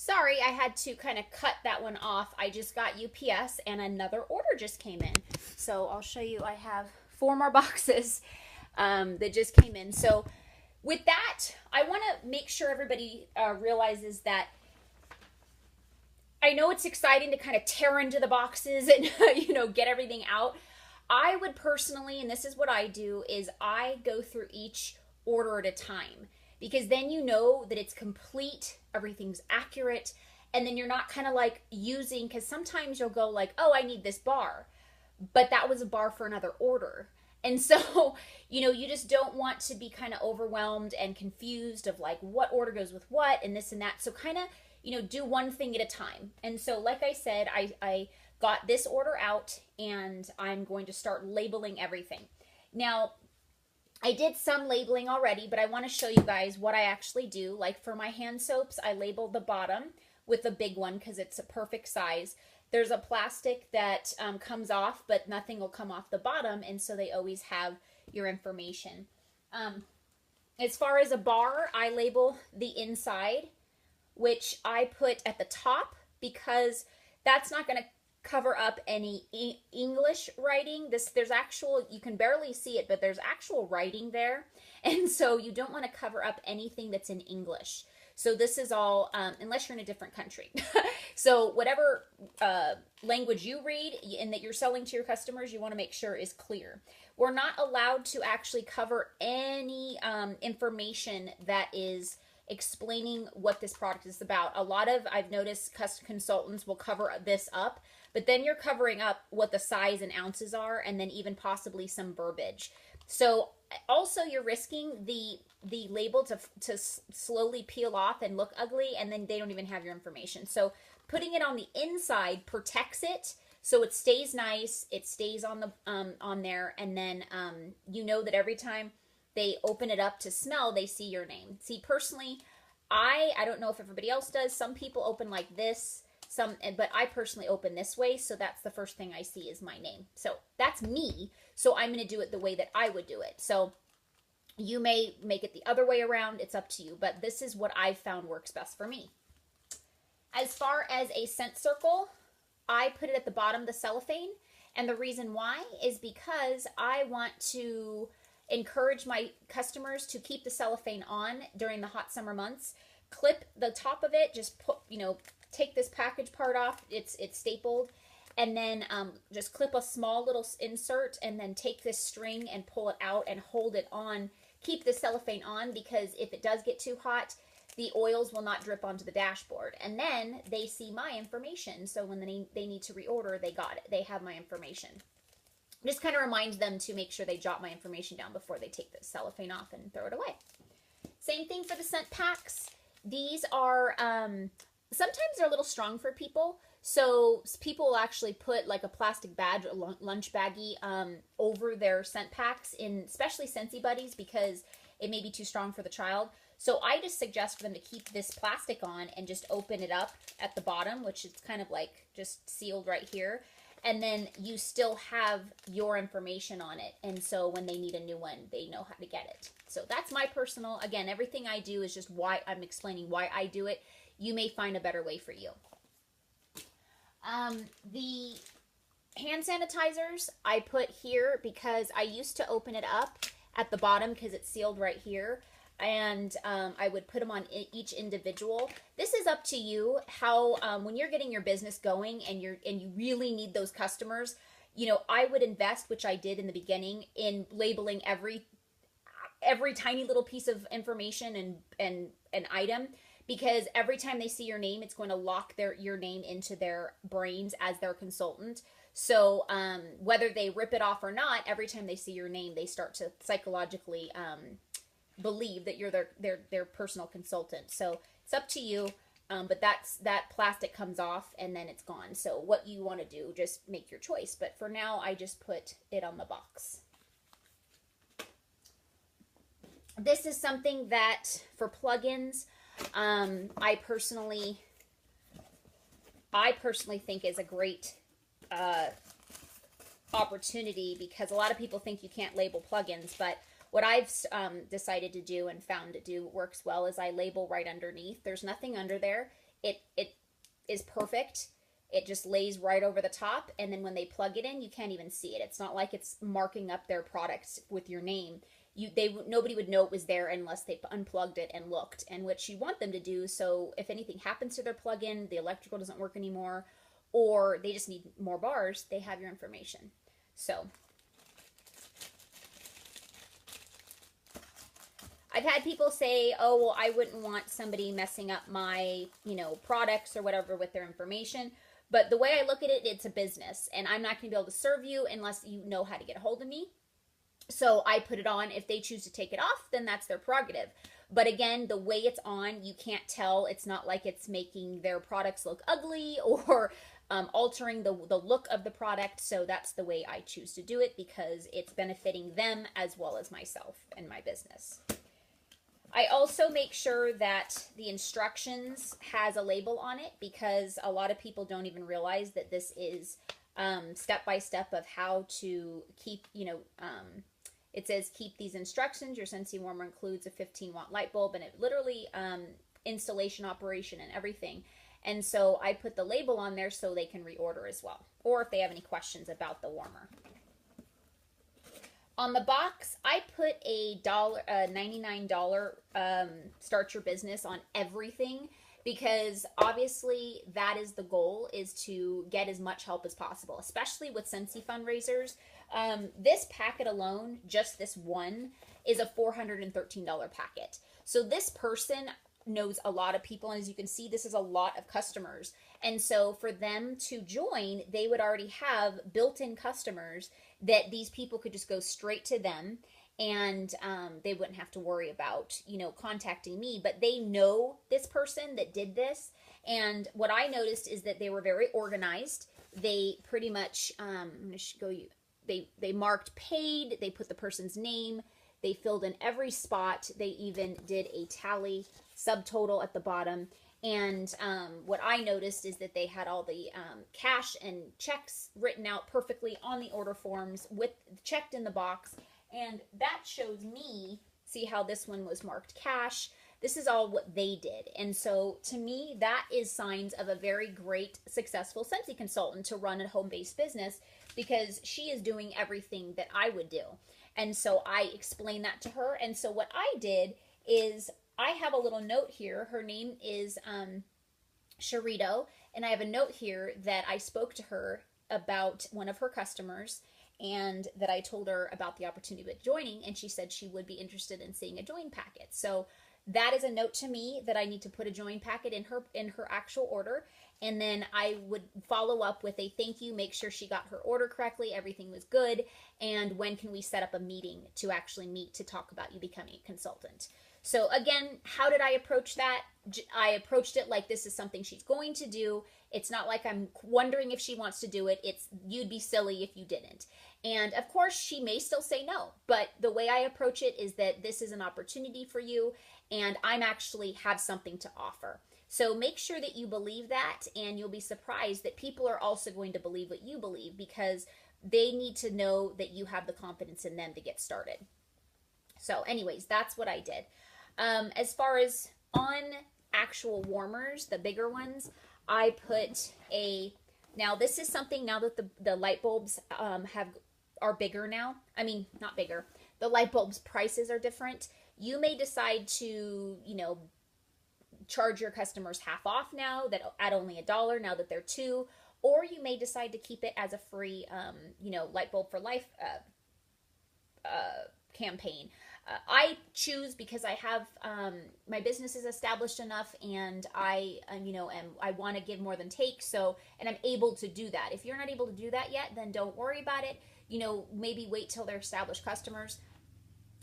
Sorry, I had to kind of cut that one off. I just got UPS and another order just came in. So I'll show you, I have 4 more boxes that just came in. So with that, I want to make sure everybody realizes that I know it's exciting to kind of tear into the boxes and, get everything out. I would personally, and this is what I do, is I go through each order at a time, because then you know that it's complete, everything's accurate, and then you're not kind of like using, because sometimes you'll go like, oh, I need this bar, but that was a bar for another order. And so, you just don't want to be kind of overwhelmed and confused of like what order goes with what and this and that. So kind of, do one thing at a time. And so, like I said, I got this order out and I'm going to start labeling everything. Now, I did some labeling already, but I want to show you guys what I actually do. Like for my hand soaps, I label the bottom with the big one because it's a perfect size. There's a plastic that comes off, but nothing will come off the bottom, and so they always have your information. As far as a bar, I label the inside, which I put at the top because that's not going to cover up any English writing. There's actual, you can barely see it, but there's actual writing there. And so you don't want to cover up anything that's in English. So this is all, unless you're in a different country. So whatever language you read and that you're selling to your customers, you want to make sure is clear. We're not allowed to actually cover any information that is explaining what this product is about. A lot of, I've noticed consultants will cover this up, but then you're covering up what the size and ounces are, and then even possibly some verbiage. So also you're risking the label to slowly peel off and look ugly, and then they don't even have your information. So putting it on the inside protects it, so it stays nice, it stays on the on there, and then that every time they open it up to smell, they see your name. See, personally, I don't know if everybody else does. Some people open like this, but I personally open this way, so that's the first thing I see is my name. So that's me, so I'm going to do it the way that I would do it. So you may make it the other way around, it's up to you, but this is what I've found works best for me. As far as a scent circle, I put it at the bottom of the cellophane, and the reason why is because I want to encourage my customers to keep the cellophane on during the hot summer months. Clip the top of it, just put, take this package part off, it's stapled, and then just clip a small little insert, and then take this string and pull it out and hold it on. Keep the cellophane on, because if it does get too hot, the oils will not drip onto the dashboard, and then they see my information. So when they need to reorder, they got it. They have my information. Just kind of reminds them to make sure they jot my information down before they take the cellophane off and throw it away. Same thing for the scent packs. These are, sometimes they're a little strong for people. So people will actually put like a plastic badge, a lunch baggie, over their scent packs, especially Scentsy Buddies, because it may be too strong for the child. So I just suggest for them to keep this plastic on and just open it up at the bottom, which is kind of like just sealed right here. And then you still have your information on it. And so when they need a new one, they know how to get it. So that's my personal, again, everything I do is just why I'm explaining why I do it. You may find a better way for you. The hand sanitizers I put here because I used to open it up at the bottom because it's sealed right here. And I would put them on each individual. This is up to you how when you're getting your business going and you really need those customers, I would invest, which I did in the beginning, in labeling every tiny little piece of information and an item, because every time they see your name, it's going to lock your name into their brains as their consultant. So whether they rip it off or not, every time they see your name, they start to psychologically believe that you're their personal consultant. So it's up to you, but that plastic comes off and then it's gone. So what you want to do, just make your choice. But for now, I just put it on the box. This is something that for plugins, I personally think is a great opportunity, because a lot of people think you can't label plugins, but what I've decided to do and found to do works well is I label right underneath. There's nothing under there. it is perfect. It just lays right over the top, and then when they plug it in, you can't even see it. It's not like it's marking up their products with your name. Nobody would know it was there unless they unplugged it and looked, and what you want them to do, so if anything happens to their plug-in, the electrical doesn't work anymore, or they just need more bars, they have your information. So I've had people say, oh, well, I wouldn't want somebody messing up my, products or whatever with their information. But the way I look at it, it's a business, and I'm not going to be able to serve you unless you know how to get a hold of me. So I put it on. If they choose to take it off, then that's their prerogative. But again, the way it's on, you can't tell. It's not like it's making their products look ugly or altering the look of the product. So that's the way I choose to do it, because it's benefiting them as well as myself and my business. I also make sure that the instructions has a label on it, because a lot of people don't even realize that this is step by step of how to keep, it says keep these instructions. Your Scentsy warmer includes a 15-watt light bulb, and it literally installation, operation, and everything. And so I put the label on there so they can reorder as well, or if they have any questions about the warmer. On the box, I put a $99 start your business on everything, because obviously that is the goal, is to get as much help as possible, especially with Scentsy fundraisers. This packet alone, just this one, is a $413 packet. So this person knows a lot of people, and as you can see, this is a lot of customers. And so for them to join, they would already have built-in customers that these people could just go straight to them, and they wouldn't have to worry about, contacting me. But they know this person that did this, and what I noticed is that they were very organized. They pretty much, I'm going to show you, they marked paid, they put the person's name, they filled in every spot, they even did a tally subtotal at the bottom. And what I noticed is that they had all the cash and checks written out perfectly on the order forms, with checked in the box. And that shows me, see how this one was marked cash. This is all what they did. And so to me, that is signs of a very great, successful Scentsy consultant to run a home-based business, because she is doing everything that I would do. And so I explained that to her. And so what I did is, I have a little note here. Her name is Sharito, and I have a note here that I spoke to her about one of her customers, and that I told her about the opportunity with joining, and she said she would be interested in seeing a join packet. So that is a note to me that I need to put a join packet in her actual order, and then I would follow up with a thank you, make sure she got her order correctly, everything was good, and when can we set up a meeting to actually meet to talk about you becoming a consultant. So again, how did I approach that? I approached it like this is something she's going to do. It's not like I'm wondering if she wants to do it. It's, you'd be silly if you didn't. And of course, she may still say no, but the way I approach it is that this is an opportunity for you, and I'm actually have something to offer. So make sure that you believe that, and you'll be surprised that people are also going to believe what you believe, because they need to know that you have the confidence in them to get started. So anyways, that's what I did. As far as on actual warmers, the bigger ones, I put now this is something, now that the light bulbs are bigger now. I mean, not bigger. The light bulbs prices are different. You may decide to, charge your customers half off now, that at only $1 now that they're 2, or you may decide to keep it as a free, light bulb for life campaign. I choose because I have my business is established enough, and I want to give more than take. So, and I'm able to do that. If you're not able to do that yet, then don't worry about it. Maybe wait till they're established customers.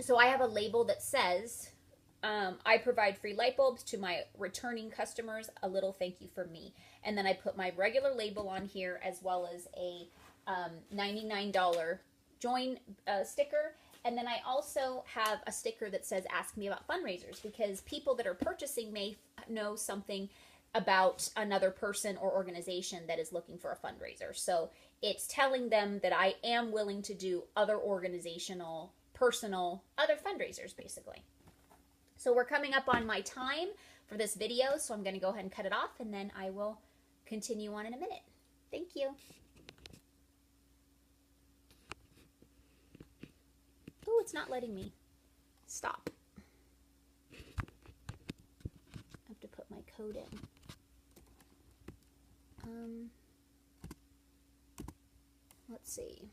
So I have a label that says, I provide free light bulbs to my returning customers. A little thank you for me. And then I put my regular label on here, as well as a $99 join sticker. And then I also have a sticker that says, ask me about fundraisers, because people that are purchasing may know something about another person or organization that is looking for a fundraiser. So it's telling them that I am willing to do other organizational, personal, other fundraisers, basically. So we're coming up on my time for this video, so I'm going to go ahead and cut it off, and then I will continue on in a minute. Thank you. Oh, it's not letting me stop. I have to put my code in. Let's see.